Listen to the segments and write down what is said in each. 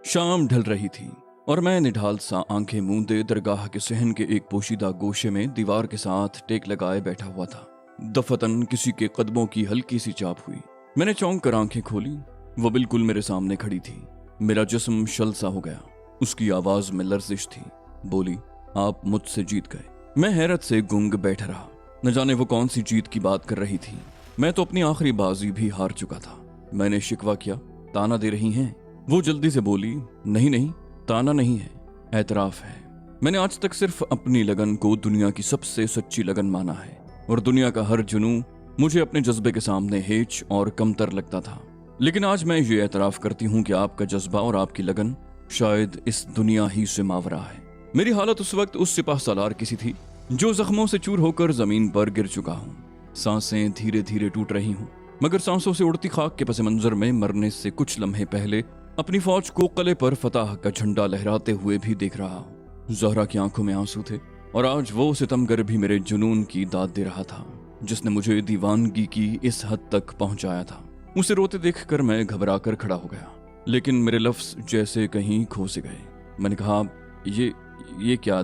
शाम ढल रही थी और मैं निढाल सा आंखें मूंदे दरगाह के सहन के एक पोशीदा गोशे में दीवार के साथ टेक लगाए बैठा हुआ था। दफतन किसी के कदमों की हल्की सी चाप हुई। मैंने चौंक कर आंखें खोली। वो बिल्कुल मेरे सामने खड़ी थी। मेरा जिस्म शल सा हो गया। उसकी आवाज में लर्जिश थी। बोली, आप मुझसे जीत गए। मैं हैरत से गुंग बैठा रहा। न जाने वो कौन सी जीत की बात कर रही थी। मैं तो अपनी आखिरी बाजी भी हार चुका था। मैंने शिकवा किया, ताना दे रही हैं? वो जल्दी से बोली, नहीं नहीं, ताना नहीं है, एतराफ है। मैंने आज तक सिर्फ अपनी लगन को दुनिया की सबसे सच्ची लगन माना है और दुनिया का हर जुनू मुझे अपने जज्बे के सामने हेच और कमतर लगता था। लेकिन आज मैं ये एतराफ करती हूँ कि आपका जज्बा और आपकी लगन शायद इस दुनिया ही से मावरा है। मेरी हालत उस वक्त उस सिपाह सालार की सी थी जो जख्मों से चूर होकर जमीन पर गिर चुका हूँ। सांसें धीरे धीरे टूट रही हूँ, मगर सांसों से उड़ती खाक के पस मंजर में मरने से कुछ लम्हे पहले अपनी फौज को कले पर फतह का झंडा लहराते हुए भी देख रहा हूँ। ज़हरा की आंखों में आंसू थे और आज वो सितमगर भी मेरे जुनून की दाद दे रहा था जिसने मुझे दीवानगी की इस हद तक पहुंचाया था। उसे रोते देखकर मैं घबरा कर खड़ा हो गया, लेकिन मेरे लफ्ज जैसे कहीं खो से गए। मैंने कहा, ये क्या?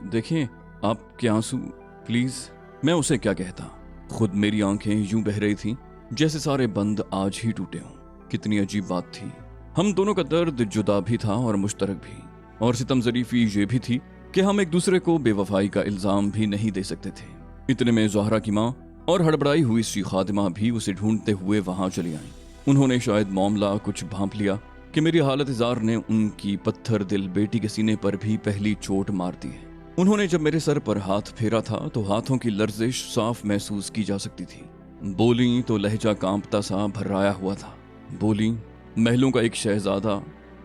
देखें आपके आंसू, प्लीज। मैं उसे क्या कहता? खुद मेरी आंखें यूं बह रही थी जैसे सारे बंद आज ही टूटे हों। कितनी अजीब बात थी। हम दोनों का दर्द जुदा भी था और मुश्तरक भी, और सितम ज़रीफ़ी ये भी थी कि हम एक दूसरे को बेवफाई का इल्ज़ाम भी नहीं दे सकते थे। इतने में ज़हरा की माँ और हड़बड़ाई हुई सी खादिमा भी उसे ढूंढते हुए वहां चली आईं। उन्होंने शायद मामला कुछ भांप लिया कि मेरी हालत जार ने उनकी पत्थर दिल बेटी के सीने पर भी पहली चोट मार दी है। उन्होंने जब मेरे सर पर हाथ फेरा था तो हाथों की लर्जिश साफ महसूस की जा सकती थी। बोली तो लहजा कांपता सा भर्राया हुआ था। बोली, महलों का एक शहजादा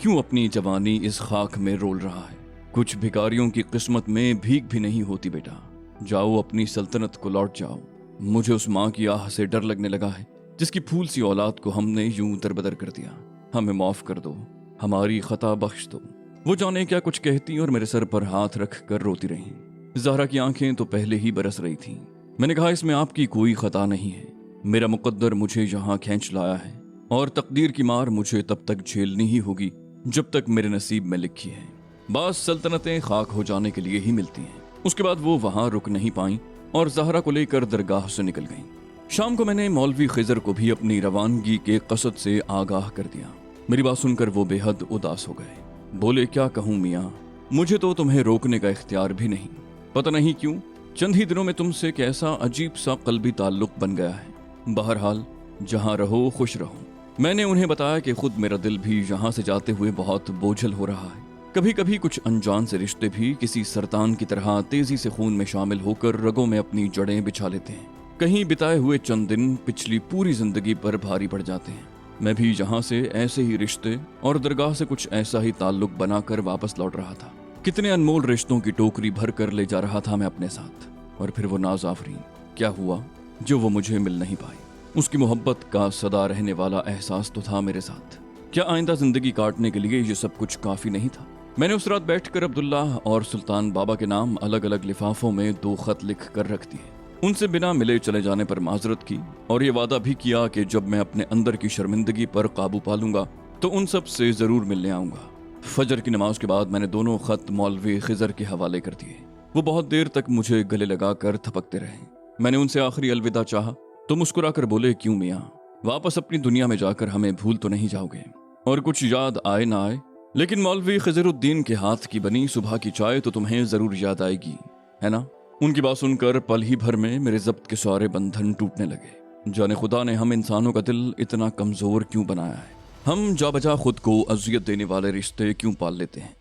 क्यों अपनी जवानी इस खाक में रोल रहा है? कुछ भिखारियों की किस्मत में भीख भी नहीं होती बेटा। जाओ अपनी सल्तनत को लौट जाओ। मुझे उस माँ की आह से डर लगने लगा है जिसकी फूल सी औलाद को हमने यूं दरबदर कर दिया। हमें माफ कर दो, हमारी खता बख्श दो। वो जाने क्या कुछ कहती और मेरे सर पर हाथ रख कर रोती रही। ज़हरा की आंखें तो पहले ही बरस रही थीं। मैंने कहा, इसमें आपकी कोई खता नहीं है। मेरा मुकद्दर मुझे यहाँ खींच लाया है और तकदीर की मार मुझे तब तक झेलनी ही होगी जब तक मेरे नसीब में लिखी है। बास सल्तनतें खाक हो जाने के लिए ही मिलती हैं। उसके बाद वो वहां रुक नहीं पाईं और ज़हरा को लेकर दरगाह से निकल गईं। शाम को मैंने मौलवी खिजर को भी अपनी रवानगी के कसद से आगाह कर दिया। मेरी बात सुनकर वो बेहद उदास हो गए। बोले, क्या कहूँ मियाँ, मुझे तो तुम्हें रोकने का इख्तियार भी नहीं। पता नहीं क्यों चंद ही दिनों में तुमसे कैसा अजीब सा कल्बी ताल्लुक बन गया है। बहरहाल जहाँ रहो खुश रहो। मैंने उन्हें बताया कि खुद मेरा दिल भी यहाँ से जाते हुए बहुत बोझल हो रहा है। कभी कभी कुछ अनजान से रिश्ते भी किसी सरतान की तरह तेजी से खून में शामिल होकर रगों में अपनी जड़ें बिछा लेते हैं। कहीं बिताए हुए चंद दिन पिछली पूरी जिंदगी पर भारी पड़ जाते हैं। मैं भी यहाँ से ऐसे ही रिश्ते और दरगाह से कुछ ऐसा ही ताल्लुक बनाकर वापस लौट रहा था। कितने अनमोल रिश्तों की टोकरी भर कर ले जा रहा था मैं अपने साथ। और फिर वो नाज आफरीन, क्या हुआ जो वो मुझे मिल नहीं पाई? उसकी मोहब्बत का सदा रहने वाला एहसास तो था मेरे साथ। क्या आइंदा जिंदगी काटने के लिए ये सब कुछ काफी नहीं था? मैंने उस रात बैठकर अब्दुल्ला और सुल्तान बाबा के नाम अलग अलग लिफाफों में 2 खत लिख कर रख दिए। उनसे बिना मिले चले जाने पर माजरत की और ये वादा भी किया कि जब मैं अपने अंदर की शर्मिंदगी पर काबू पालूंगा तो उन सब से जरूर मिलने आऊंगा। फजर की नमाज के बाद मैंने दोनों खत मौलवी खिजर के हवाले कर दिए। वो बहुत देर तक मुझे गले लगाकर थपकते रहे। मैंने उनसे आखिरी अलविदा चाहा तो मुस्कुरा कर बोले, क्यों मियाँ, वापस अपनी दुनिया में जाकर हमें भूल तो नहीं जाओगे? और कुछ याद आए ना आए, लेकिन मौलवी खिजरुद्दीन के हाथ की बनी सुबह की चाय तो तुम्हें जरूर याद आएगी, है ना? उनकी बात सुनकर पल ही भर में मेरे जब्त के सारे बंधन टूटने लगे। जाने खुदा ने हम इंसानों का दिल इतना कमजोर क्यों बनाया है? हम जा बजा खुद को अजियत देने वाले रिश्ते क्यों पाल लेते हैं?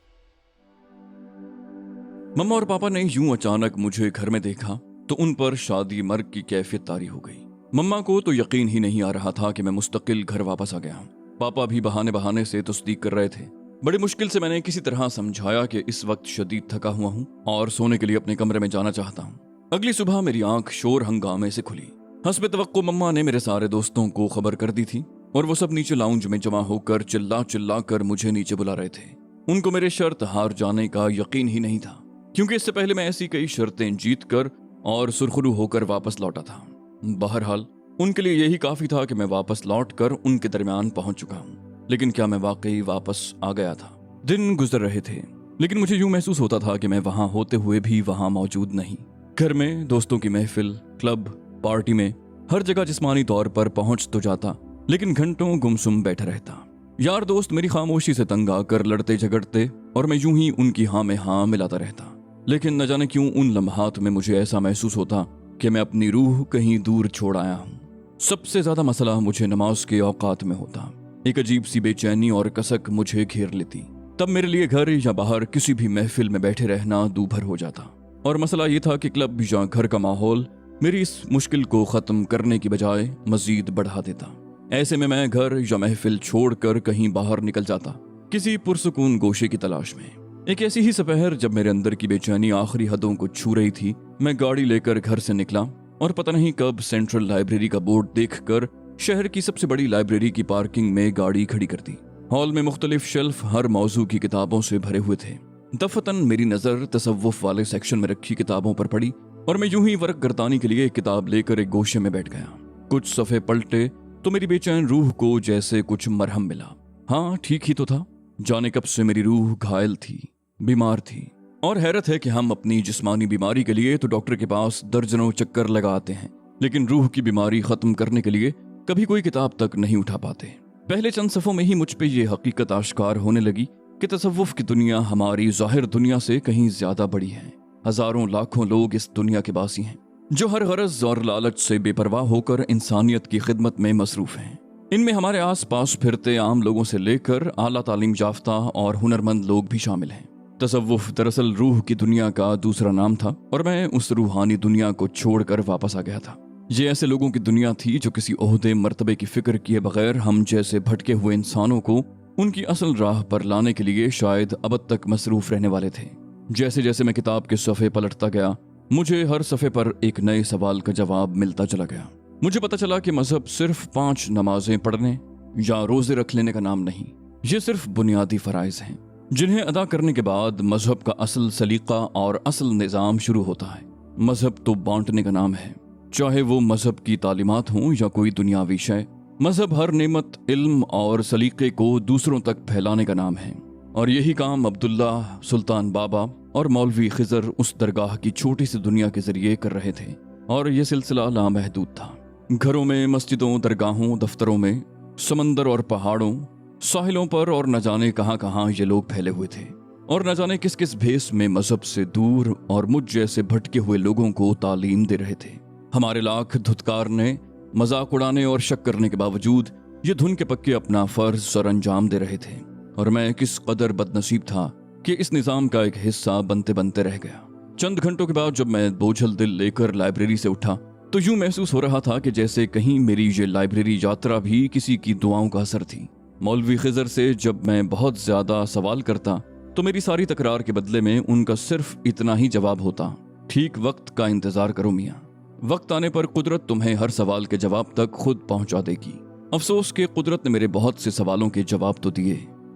मम्मा और पापा ने यूं अचानक मुझे घर में देखा तो उन पर शादी मर्ग की कैफियत तारी हो गई। मम्मा को तो यकीन ही नहीं आ रहा था कि मैं मुस्तकिल घर वापस आ गया हूँ। पापा भी बहाने बहाने से तस्दीक कर रहे थे। बड़ी मुश्किल से मैंने किसी तरह समझाया कि इस वक्त शदीद थका हुआ हूँ और सोने के लिए अपने कमरे में जाना चाहता हूँ। अगली सुबह मेरी आंख शोर हंगामे से खुली। हस्बे तवक्को मम्मा ने मेरे सारे दोस्तों को खबर कर दी थी और वो सब नीचे लाउंज में जमा होकर चिल्ला चिल्ला कर मुझे नीचे बुला रहे थे। उनको मेरे शर्त हार जाने का यकीन ही नहीं था, क्योंकि इससे पहले मैं ऐसी कई शर्तें जीत कर और सुरखरू होकर वापस लौटा था। बहरहाल उनके लिए यही काफी था कि मैं वापस लौट कर उनके दरमियान पहुंच चुका हूं। लेकिन क्या मैं वाकई वापस आ गया था? दिन गुजर रहे थे, लेकिन मुझे यूं महसूस होता था कि मैं वहां होते हुए भी वहां मौजूद नहीं। घर में, दोस्तों की महफिल, क्लब, पार्टी में, हर जगह जिस्मानी तौर पर पहुंच तो जाता, लेकिन घंटों गुमसुम बैठा रहता। यार दोस्त मेरी खामोशी से तंग आकर लड़ते झगड़ते और मैं यूं ही उनकी हाँ में हाँ मिलाता रहता। लेकिन न जाने क्यों उन लम्हात में मुझे ऐसा महसूस होता कि मैं अपनी रूह कहीं दूर छोड़ आया हूँ। सबसे ज्यादा मसला मुझे नमाज के औकात में होता। एक अजीब सी बेचैनी और कसक मुझे घेर लेती। तब मेरे लिए घर या बाहर किसी भी महफिल में बैठे रहना दूभर हो जाता। और मसला ये था कि क्लब या घर का माहौल मेरी इस मुश्किल को खत्म करने की बजाय मजीद बढ़ा देता। ऐसे में मैं घर या महफिल छोड़कर कहीं बाहर निकल जाता, किसी पुरसुकून गोशे की तलाश में। एक ऐसी ही सपहर जब मेरे अंदर की बेचैनी आखिरी हदों को छू रही थी, मैं गाड़ी लेकर घर से निकला और पता नहीं कब सेंट्रल लाइब्रेरी का बोर्ड देखकर शहर की सबसे बड़ी लाइब्रेरी की पार्किंग में गाड़ी खड़ी कर दी। हॉल में मुख्तलिफ शेल्फ हर मौजू की किताबों से भरे हुए थे। दफतन मेरी नजर तसव्वुफ वाले सेक्शन में रखी किताबों पर पड़ी और मैं यूं ही वर्क गर्दानी के लिए एक किताब लेकर एक गोशे में बैठ गया। कुछ सफ़े पलटे तो मेरी बेचैन रूह को जैसे कुछ मरहम मिला। हाँ, ठीक ही तो था। जाने कब से मेरी रूह घायल थी, बीमार थी। और हैरत है कि हम अपनी जिस्मानी बीमारी के लिए तो डॉक्टर के पास दर्जनों चक्कर लगाते हैं, लेकिन रूह की बीमारी खत्म करने के लिए कभी कोई किताब तक नहीं उठा पाते। पहले चंद सफ़ों में ही मुझ पे ये हकीकत आश्कार होने लगी कि तसव्वुफ की दुनिया हमारी ज़ाहिर दुनिया से कहीं ज्यादा बड़ी है। हजारों लाखों लोग इस दुनिया के बासी हैं, जो हर गरज और लालच से बेपरवाह होकर इंसानियत की खिदमत में मसरूफ हैं। इनमें हमारे आस पास फिरते आम लोगों से लेकर आला तालीम याफ्ता और हुनरमंद लोग भी शामिल हैं। तसव्वुफ दरअसल रूह की दुनिया का दूसरा नाम था और मैं उस रूहानी दुनिया को छोड़कर वापस आ गया था। ये ऐसे लोगों की दुनिया थी जो किसी ओहदे मर्तबे की फिक्र किए बगैर हम जैसे भटके हुए इंसानों को उनकी असल राह पर लाने के लिए शायद अब तक मसरूफ रहने वाले थे। जैसे जैसे मैं किताब के सफ़े पलटता गया, मुझे हर सफ़े पर एक नए सवाल का जवाब मिलता चला गया। मुझे पता चला कि मजहब सिर्फ 5 नमाजें पढ़ने या रोजे रख लेने का नाम नहीं, ये सिर्फ बुनियादी फ़राइज़ हैं जिन्हें अदा करने के बाद मजहब का असल सलीका और असल निज़ाम शुरू होता है। मजहब तो बांटने का नाम है, चाहे वो मजहब की तालीमात हों या कोई दुनियावी शय। मजहब हर नेमत, इल्म और सलीके को दूसरों तक फैलाने का नाम है। और यही काम अब्दुल्ला, सुल्तान बाबा और मौलवी खिजर उस दरगाह की छोटी सी दुनिया के जरिए कर रहे थे, और यह सिलसिला लामहदूद था। घरों में, मस्जिदों, दरगाहों, दफ्तरों में, समंदर और पहाड़ों, साहिलों पर और न जाने कहाँ कहाँ ये लोग फैले हुए थे, और न जाने किस किस भेस में मजहब से दूर और मुझ जैसे भटके हुए लोगों को तालीम दे रहे थे। हमारे लाख धुतकारने, मजाक उड़ाने और शक करने के बावजूद ये धुन के पक्के अपना फर्ज सर अंजाम दे रहे थे। और मैं किस कदर बदनसीब था कि इस निज़ाम का एक हिस्सा बनते बनते रह गया। चंद घंटों के बाद जब मैं बोझल दिल लेकर लाइब्रेरी से उठा तो यूं महसूस हो रहा था कि जैसे कहीं मेरी ये लाइब्रेरी यात्रा भी किसी की दुआओं का असर थी। मौलवी खिजर से जब मैं बहुत ज्यादा सवाल करता तो मेरी सारी तकरार के बदले में उनका सिर्फ इतना ही जवाब होता, ठीक वक्त का इंतजार करो मियाँ, वक्त आने पर कुदरत तुम्हें हर सवाल के जवाब तक खुद पहुंचा देगी। अफसोस कि कुदरत ने मेरे बहुत से सवालों के जवाब तो दिए,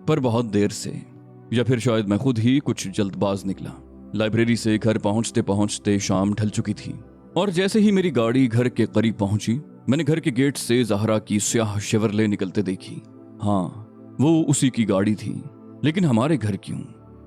पर बहुत देर से, या फिर शायद मैं खुद ही कुछ जल्दबाज निकला। लाइब्रेरी से घर पहुंचते पहुंचते शाम ढल चुकी थी, और जैसे ही मेरी गाड़ी घर के करीब पहुंची, मैंने घर के गेट से ज़हरा की स्याह शेवरले निकलते देखी। हाँ, वो उसी की गाड़ी थी, लेकिन हमारे घर क्यों?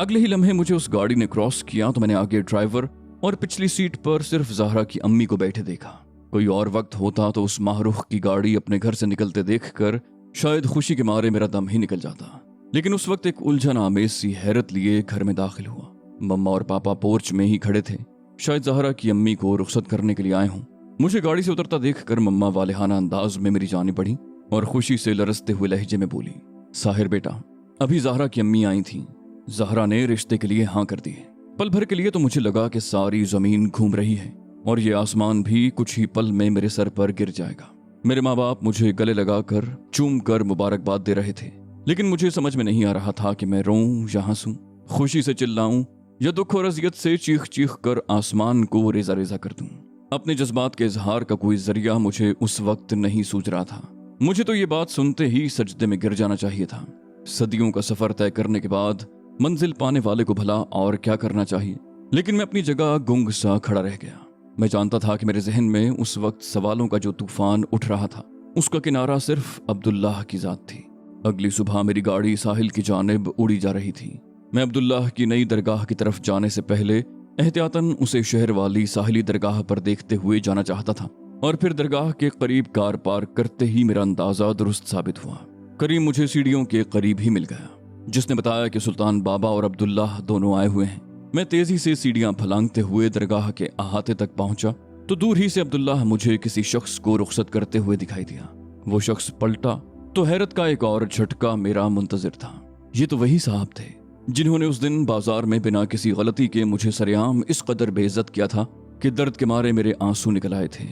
अगले ही लम्हे मुझे उस गाड़ी ने क्रॉस किया तो मैंने आगे ड्राइवर और पिछली सीट पर सिर्फ ज़हरा की अम्मी को बैठे देखा। कोई और वक्त होता तो उस माहरूख की गाड़ी अपने घर से निकलते देखकर शायद खुशी के मारे मेरा दम ही निकल जाता, लेकिन उस वक्त एक उलझन आमेज सी हैरत लिए घर में दाखिल हुआ। मम्मा और पापा पोर्च में ही खड़े थे, शायद ज़हरा की अम्मी को रुखसत करने के लिए आए हों। मुझे गाड़ी से उतरता देखकर मम्मा वालेहाना अंदाज में मेरी जानी पड़ी और खुशी से लरसते हुए लहजे में बोली, साहिर बेटा, अभी ज़हरा की अम्मी आई थी, ज़हरा ने रिश्ते के लिए हाँ कर दी। पल भर के लिए तो मुझे लगा कि सारी जमीन घूम रही है और ये आसमान भी कुछ ही पल में मेरे सर पर गिर जाएगा। मेरे माँ बाप मुझे गले लगाकर चूम कर मुबारकबाद दे रहे थे, लेकिन मुझे समझ में नहीं आ रहा था कि मैं रोऊं या हंसूं, खुशी से चिल्लाऊं या दुख और अजियत से चीख चीख कर आसमान को रेजा रेजा कर दूं। अपने जज्बात के इजहार का कोई जरिया मुझे उस वक्त नहीं सूझ रहा था। मुझे तो ये बात सुनते ही सजदे में गिर जाना चाहिए था। सदियों का सफर तय करने के बाद मंजिल पाने वाले को भला और क्या करना चाहिए, लेकिन मैं अपनी जगह गुंग सा खड़ा रह गया। मैं जानता था कि मेरे जहन में उस वक्त सवालों का जो तूफान उठ रहा था, उसका किनारा सिर्फ अब्दुल्लाह की जात थी। अगली सुबह मेरी गाड़ी साहिल की जानिब उड़ी जा रही थी। मैं अब्दुल्लाह की नई दरगाह की तरफ जाने से पहले एहतियातन उसे शहर वाली साहिली दरगाह पर देखते हुए जाना चाहता था, और फिर दरगाह के करीब कार पार्क करते ही मेरा अंदाजा दुरुस्त साबित हुआ। करीम मुझे सीढ़ियों के करीब ही मिल गया, जिसने बताया कि सुल्तान बाबा और अब्दुल्लाह दोनों आए हुए हैं। मैं तेजी से सीढ़ियां फलांगते हुए दरगाह के अहाते तक पहुंचा तो दूर ही से अब्दुल्लाह मुझे किसी शख्स को रुखसत करते हुए दिखाई दिया। वो शख्स पलटा तो हैरत का एक और झटका मेरा मुंतजिर था। ये तो वही साहब थे जिन्होंने उस दिन बाजार में बिना किसी गलती के मुझे सरेआम इस कदर बेइज्जत किया था कि दर्द के मारे मेरे आंसू निकल आए थे।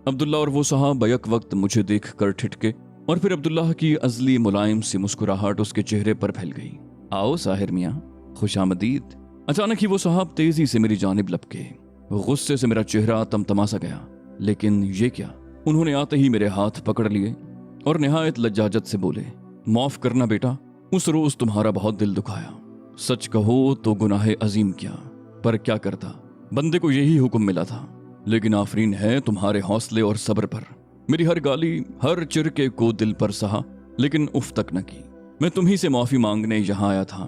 अब्दुल्ला और वो साहब बैक वक्त मुझे देख कर ठिठके, और फिर अब्दुल्लाह की अजली मुलायम सी मुस्कुराहट उसके चेहरे पर फैल गई। आओ साहिर मियाँ, खुशामदीद। अचानक ही वो साहब तेजी से मेरी जानिब लपके। गुस्से से मेरा चेहरा तमतमा सा गया। लेकिन ये क्या, उन्होंने आते ही मेरे हाथ पकड़ लिए और निहायत लज्जाजत से बोले, माफ करना बेटा, उस रोज तुम्हारा बहुत दिल दुखाया। सच कहो तो गुनाह अजीम किया, पर क्या करता, बंदे को यही हुक्म मिला था। लेकिन आफरीन है तुम्हारे हौसले और सब्र पर। मेरी हर गाली, हर चिरके को दिल पर सहा, लेकिन उफ तक न की। मैं तुम्ही से माफी मांगने यहाँ आया था,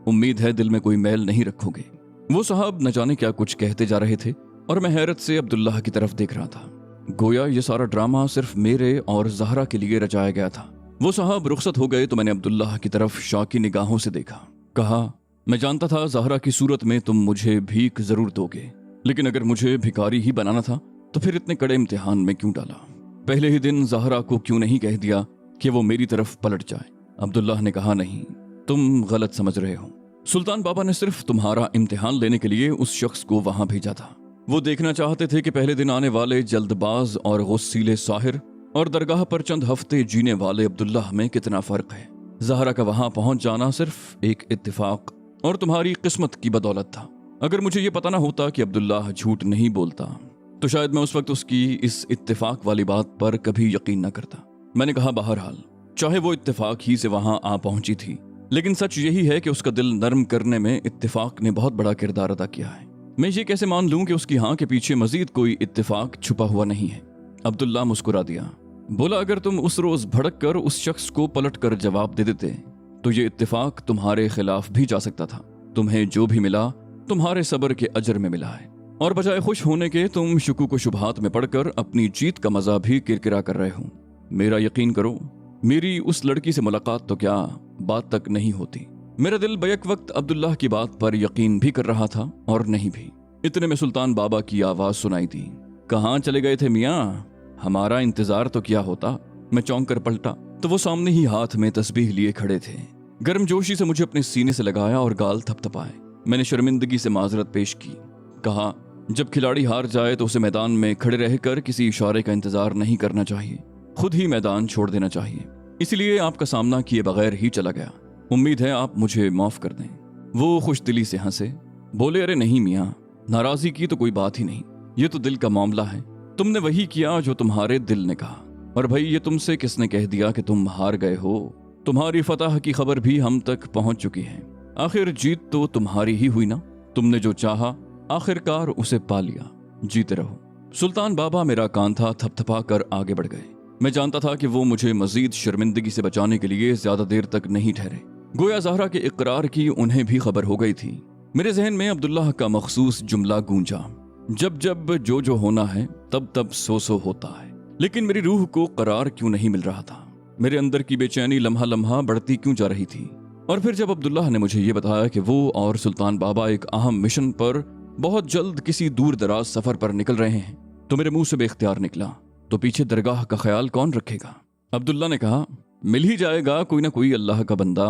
उम्मीद है दिल में कोई मैल नहीं रखोगे। वो साहब न जाने क्या कुछ कहते जा रहे थे और मैं हैरत से अब्दुल्लाह की तरफ देख रहा था, गोया ये सारा ड्रामा सिर्फ मेरे और ज़हरा के लिए रचाया गया था। वो साहब रुखसत हो गए तो मैंने अब्दुल्लाह की तरफ शाकी निगाहों से देखा। कहा, मैं जानता था ज़हरा की सूरत में तुम मुझे भीख जरूर दोगे, लेकिन अगर मुझे भिखारी ही बनाना था तो फिर इतने कड़े इम्तिहान में क्यों डाला? पहले ही दिन ज़हरा को क्यों नहीं कह दिया कि वो मेरी तरफ पलट जाए? अब्दुल्लाह ने कहा, नहीं, तुम गलत समझ रहे हो। सुल्तान बाबा ने सिर्फ तुम्हारा इम्तिहान लेने के लिए उस शख्स को वहां भेजा था। वो देखना चाहते थे कि पहले दिन आने वाले जल्दबाज और गुस्सीले साहिर और दरगाह पर चंद हफ्ते जीने वाले अब्दुल्लाह में कितना फर्क है। ज़हरा का वहां पहुंच जाना सिर्फ एक इत्तेफाक और तुम्हारी किस्मत की बदौलत था। अगर मुझे ये पता ना होता कि अब्दुल्लाह झूठ नहीं बोलता तो शायद मैं उस वक्त उसकी इस इत्तेफाक वाली बात पर कभी यकीन न करता। मैंने कहा, बहरहाल चाहे वो इत्तेफाक ही से वहां आ पहुंची थी, लेकिन सच यही है कि उसका दिल नरम करने में इत्तेफाक ने बहुत बड़ा किरदार अदा किया है। मैं ये कैसे मान लूं कि उसकी हाँ के पीछे मजीद कोई इत्तेफाक छुपा हुआ नहीं है? अब्दुल्ला मुस्कुरा दिया, बोला, अगर तुम उस रोज भड़क कर उस शख्स को पलट कर जवाब दे देते तो ये इत्तेफाक तुम्हारे खिलाफ भी जा सकता था। तुम्हें जो भी मिला तुम्हारे सब्र के अजर में मिला है, और बजाय खुश होने के तुम शुकूक व शुबहात में पड़कर अपनी जीत का मजा भी किरकिरा कर रहे हो। मेरा यकीन करो, मेरी उस लड़की से मुलाकात तो क्या बात तक नहीं होती। मेरा दिल बैक वक्त अब्दुल्लाह की बात पर यकीन भी कर रहा था और नहीं भी। इतने में सुल्तान बाबा की आवाज सुनाई दी, कहाँ चले गए थे मियाँ? हमारा इंतजार तो किया होता। मैं चौंक कर पलटा तो वो सामने ही हाथ में तस्बीह लिए खड़े थे। गर्मजोशी से मुझे अपने सीने से लगाया और गाल थपथपाए। मैंने शर्मिंदगी से माजरत पेश की। कहा, जब खिलाड़ी हार जाए तो उसे मैदान में खड़े रहकर किसी इशारे का इंतजार नहीं करना चाहिए, खुद ही मैदान छोड़ देना चाहिए। इसलिए आपका सामना किए बगैर ही चला गया। उम्मीद है आप मुझे माफ कर दें। वो खुश दिली से हंसे, बोले, अरे नहीं मियाँ, नाराजगी की तो कोई बात ही नहीं, ये तो दिल का मामला है। तुमने वही किया जो तुम्हारे दिल ने कहा। और भाई, ये तुमसे किसने कह दिया कि तुम हार गए हो? तुम्हारी फतह की खबर भी हम तक पहुंच चुकी है। आखिर जीत तो तुम्हारी ही हुई ना। तुमने जो चाहा आखिरकार उसे पा लिया। जीते रहो। सुल्तान बाबा मेरा कांधा थपथपा कर आगे बढ़ गए। मैं जानता था कि वो मुझे मजीद शर्मिंदगी से बचाने के लिए ज्यादा देर तक नहीं ठहरे। गोया ज़हरा के इकरार की उन्हें भी खबर हो गई थी। मेरे जहन में अब्दुल्लाह का मखसूस जुमला गूंजा, जब जब जो होना है तब तब सो होता है। लेकिन मेरी रूह को करार क्यों नहीं मिल रहा था? मेरे अंदर की बेचैनी लम्हा लम्हा बढ़ती क्यों जा रही थी? और फिर जब अब्दुल्लाह ने मुझे ये बताया कि वो और सुल्तान बाबा एक अहम मिशन पर बहुत जल्द किसी दूर दराज सफर पर निकल रहे हैं, तो मेरे मुंह से बेख्तियार निकला, तो पीछे दरगाह का ख्याल कौन रखेगा? अब्दुल्ला ने कहा, मिल ही जाएगा कोई ना कोई अल्लाह का बंदा।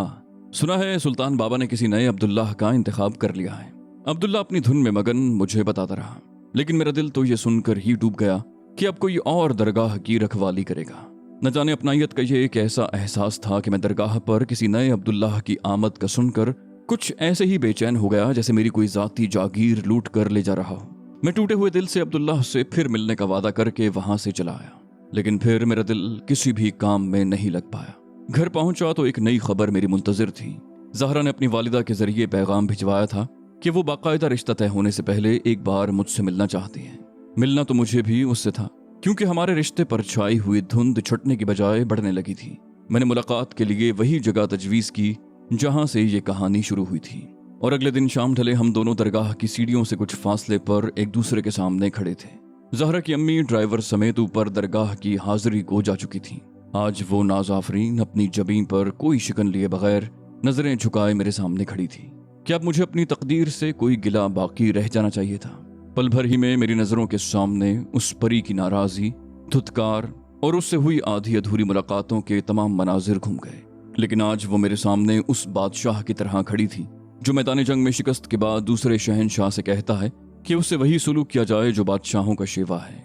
सुना है सुल्तान बाबा ने किसी नए अब्दुल्लाह का इंतखाब कर लिया है। अब्दुल्ला अपनी धुन में मगन मुझे बताता रहा, लेकिन मेरा दिल तो ये सुनकर ही डूब गया कि अब कोई और दरगाह की रखवाली करेगा। न जाने अपनायत का ये एक ऐसा एहसास था कि मैं दरगाह पर किसी नए अब्दुल्लाह की आमद का सुनकर कुछ ऐसे ही बेचैन हो गया जैसे मेरी कोई जाती जागीर लूट कर ले जा रहा हो। मैं टूटे हुए दिल से अब्दुल्लाह से फिर मिलने का वादा करके वहां से चला आया, लेकिन फिर मेरा दिल किसी भी काम में नहीं लग पाया। घर पहुंचा तो एक नई खबर मेरी मुंतजिर थी। ज़हरा ने अपनी वालिदा के जरिए पैगाम भिजवाया था कि वो बाकायदा रिश्ता तय होने से पहले एक बार मुझसे मिलना चाहती है। मिलना तो मुझे भी उससे था, क्योंकि हमारे रिश्ते पर छाई हुई धुंध छुटने की बजाय बढ़ने लगी थी। मैंने मुलाकात के लिए वही जगह तजवीज़ की जहां से ये कहानी शुरू हुई थी, और अगले दिन शाम ढले हम दोनों दरगाह की सीढ़ियों से कुछ फासले पर एक दूसरे के सामने खड़े थे। ज़हरा की अम्मी ड्राइवर समेत ऊपर दरगाह की हाजिरी को जा चुकी थी। आज वो नाज़ाफरीन अपनी जबीं पर कोई शिकन लिए बगैर नजरें झुकाए मेरे सामने खड़ी थी। क्या अब मुझे अपनी तकदीर से कोई गिला बाकी रह जाना चाहिए था? पल भर ही में मेरी नजरों के सामने उस परी की नाराजगी, धुतकार और उससे हुई आधी अधूरी मुलाकातों के तमाम मनाजिर घूम गए। लेकिन आज वो मेरे सामने उस बादशाह की तरह खड़ी थी जो मैदान जंग में शिकस्त के बाद दूसरे शहनशाह से कहता है कि उससे वही सुलूक किया जाए जो बादशाहों का शेवा है।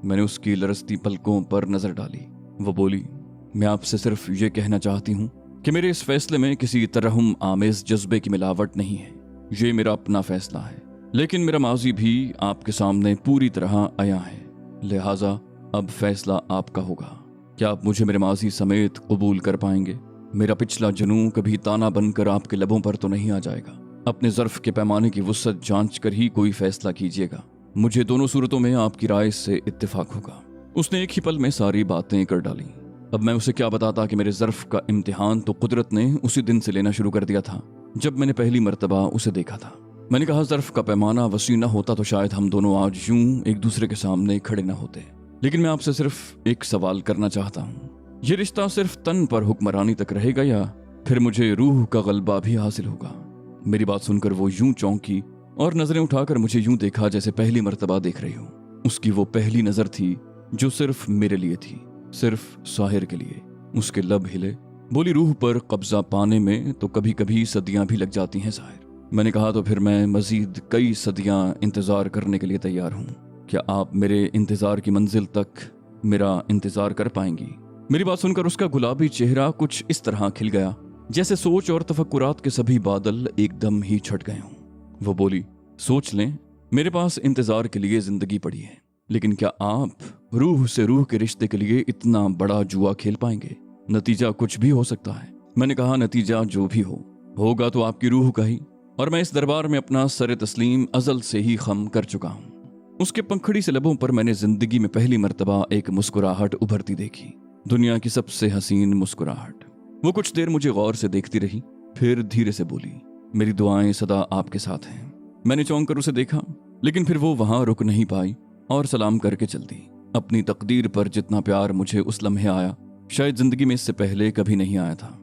मैंने उसकी लरसती पलकों पर नजर डाली। वो बोली, मैं आपसे सिर्फ ये कहना चाहती हूँ कि मेरे इस फैसले में किसी तरहम आमेज जज्बे की मिलावट नहीं है। ये मेरा अपना फैसला है, लेकिन मेरा माजी भी आपके सामने पूरी तरह आया है, लिहाजा अब फैसला आपका होगा। क्या आप मुझे मेरे माजी समेत कबूल कर पाएंगे? मेरा पिछला जनू कभी ताना बनकर आपके लबों पर तो नहीं आ जाएगा। अपने ज़र्फ के पैमाने की वुसअत जांच कर ही कोई फैसला कीजिएगा। मुझे दोनों सूरतों में आपकी राय से इत्तेफाक होगा। उसने एक ही पल में सारी बातें कर डाली। अब मैं उसे क्या बताता कि मेरे ज़र्फ का इम्तिहान तो कुदरत ने उसी दिन से लेना शुरू कर दिया था जब मैंने पहली मर्तबा उसे देखा था। मैंने कहा, ज़र्फ का पैमाना वसी न होता तो शायद हम दोनों आज यूं एक दूसरे के सामने खड़े न होते। लेकिन मैं आपसे सिर्फ एक सवाल करना चाहता हूँ, ये रिश्ता सिर्फ तन पर हुक्मरानी तक रहेगा या फिर मुझे रूह का गलबा भी हासिल होगा? मेरी बात सुनकर वो यूं चौंकी और नजरें उठाकर मुझे यूं देखा जैसे पहली मर्तबा देख रही हूँ। उसकी वो पहली नजर थी जो सिर्फ मेरे लिए थी, सिर्फ साहिर के लिए। उसके लब हिले। बोली, रूह पर कब्जा पाने में तो कभी कभी सदियां भी लग जाती हैं साहिर। मैंने कहा, तो फिर मैं मजीद कई सदियां इंतजार करने के लिए तैयार हूँ। क्या आप मेरे इंतजार की मंजिल तक मेरा इंतजार कर पाएंगी? मेरी बात सुनकर उसका गुलाबी चेहरा कुछ इस तरह खिल गया जैसे सोच और तफक्कुरात के सभी बादल एकदम ही छट गए हों। वो बोली, सोच लें, मेरे पास इंतजार के लिए जिंदगी पड़ी है, लेकिन क्या आप रूह से रूह के रिश्ते के लिए इतना बड़ा जुआ खेल पाएंगे? नतीजा कुछ भी हो सकता है। मैंने कहा, नतीजा जो भी होगा तो आपकी रूह का ही, और मैं इस दरबार में अपना सर तस्लीम अजल से ही खम कर चुका हूँ। उसके पंखड़ी से लबों पर मैंने जिंदगी में पहली मर्तबा एक मुस्कुराहट उभरती देखी, दुनिया की सबसे हसीन मुस्कुराहट। वो कुछ देर मुझे गौर से देखती रही, फिर धीरे से बोली, मेरी दुआएं सदा आपके साथ हैं। मैंने चौंक कर उसे देखा, लेकिन फिर वो वहां रुक नहीं पाई और सलाम करके चल दी। अपनी तकदीर पर जितना प्यार मुझे उस लम्हे आया, शायद जिंदगी में इससे पहले कभी नहीं आया था।